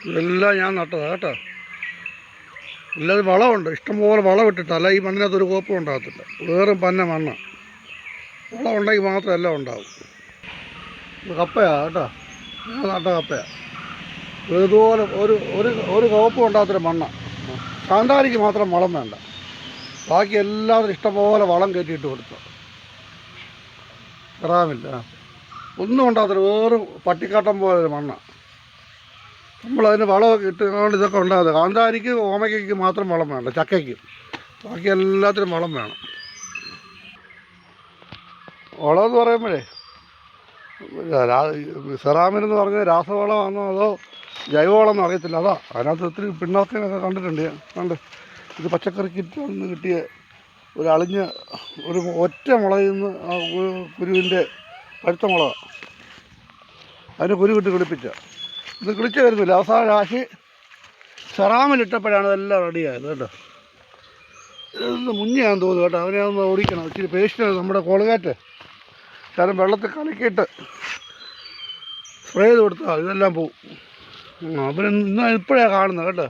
ഇതെല്ലാം ഞാൻ നട്ടതാണ് കേട്ടോ. ഇല്ലാതെ വളമുണ്ട്, ഇഷ്ടംപോലെ വളം ഇട്ടിട്ടല്ല ഈ മണ്ണിനകത്തൊരു കോപ്പും ഉണ്ടാകത്തില്ല. വേറും പന്ന മണ്ണ്. വളം ഉണ്ടെങ്കിൽ മാത്രം എല്ലാം ഉണ്ടാവും. ഇത് കപ്പയാണ് കേട്ടോ, ഞാൻ നട്ട കപ്പയാണ്. ഇതുപോലെ ഒരു ഒരു ഒരു കോപ്പും ഉണ്ടാകത്തൊരു മണ്ണാണ്. കാന്താരിക്ക് മാത്രം വളം വേണ്ട, ബാക്കി എല്ലാവരും ഇഷ്ടംപോലെ വളം കയറ്റിയിട്ട് കൊടുത്തു. കറാമില്ല, ഒന്നും ഉണ്ടാകത്തില്ല, വേറും പട്ടിക്കാട്ടം പോലെ മണ്ണാണ്. നമ്മളതിന് വളമൊക്കെ ഇട്ടുകൊണ്ട് ഇതൊക്കെ ഉണ്ടാകുന്നത്. കാന്താരിക്ക് ഓമയ്ക്ക് മാത്രം വളം വേണ്ട, ചക്കയ്ക്ക്, ബാക്കി എല്ലാത്തിനും വളം വേണം. വളമെന്ന് പറയുമ്പോഴേ സെറാമിനെന്ന് പറഞ്ഞാൽ രാസവളമാണോ അതോ ജൈവവളം എന്ന് അറിയത്തില്ല. അതാ അതിനകത്ത് ഒത്തിരി പിണ്ണാക്കിനൊക്കെ കണ്ടിട്ടുണ്ട് ഞാൻ. കണ്ട് ഇത് പച്ചക്കറി കിറ്റിൽ നിന്ന് കിട്ടിയ ഒരു അളിഞ്ഞ ഒരു ഒറ്റ മുളകിൽ നിന്ന് ആ കുരുവിൻ്റെ പഴുത്ത മുളക്, അതിന് കുരു വിട്ട് കിളിപ്പിച്ച ഇത് കിളിച്ച് വരുന്നില്ല. അവസാനം രാശി സെറാമിലിട്ടപ്പോഴാണ് ഇതെല്ലാം റെഡിയായത് കേട്ടോ. ഇതൊന്ന് മുങ്ങിയാന്ന് തോന്നുന്നു കേട്ടോ. അവനെ ഒന്ന് ഓടിക്കണം, ഇച്ചിരി പേസ്റ്റ് നമ്മുടെ കോൾഗേറ്റ് ശകലം വെള്ളത്തിൽ കലക്കിയിട്ട് സ്പ്രേ ചെയ്ത് കൊടുത്താൽ ഇതെല്ലാം പോവും. അപ്പം ഇന്ന് ഇപ്പോഴാണ് കാണുന്നത് കേട്ടോ.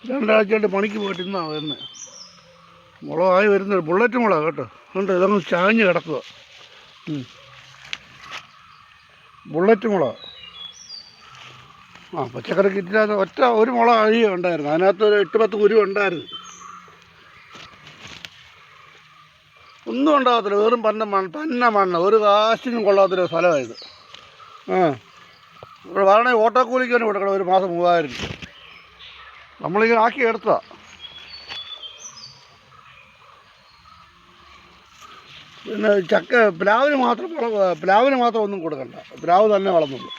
2 ആഴ്ചയായിട്ട് പണിക്ക് പോയിട്ട് ഇന്നാണ് വരുന്നത്. മുളകായി വരുന്നത് ബുള്ളറ്റ് മുളക് കേട്ടോ. ഉണ്ട്, ഇതങ്ങ് ചാഞ്ഞ് കിടക്കുക. ബുള്ളറ്റ് മുളക്. പച്ചക്കറി കിറ്റിനകത്ത് ഒരു മുളക് അഴിയ ഉണ്ടായിരുന്നു. അതിനകത്ത് ഒരു 8-10 കുരു ഉണ്ടായിരുന്നു. ഒന്നും ഉണ്ടാകത്തില്ല, വെറും പന്ന മണ്ണ്, ഒരു കാശിനും കൊള്ളാത്തൊരു സ്ഥലമായത്. ഇവിടെ വരണമെങ്കിൽ ഓട്ടോക്കൂലിക്ക് തന്നെ കൊടുക്കണം, ഒരു മാസം 3000 രൂപ. നമ്മളിങ്ങനെ ആക്കി എടുത്തതാണ്. പിന്നെ പ്ലാവിന് മാത്രം ഒന്നും കൊടുക്കണ്ട, പ്ലാവ് തന്നെ വളർന്നുള്ളൂ.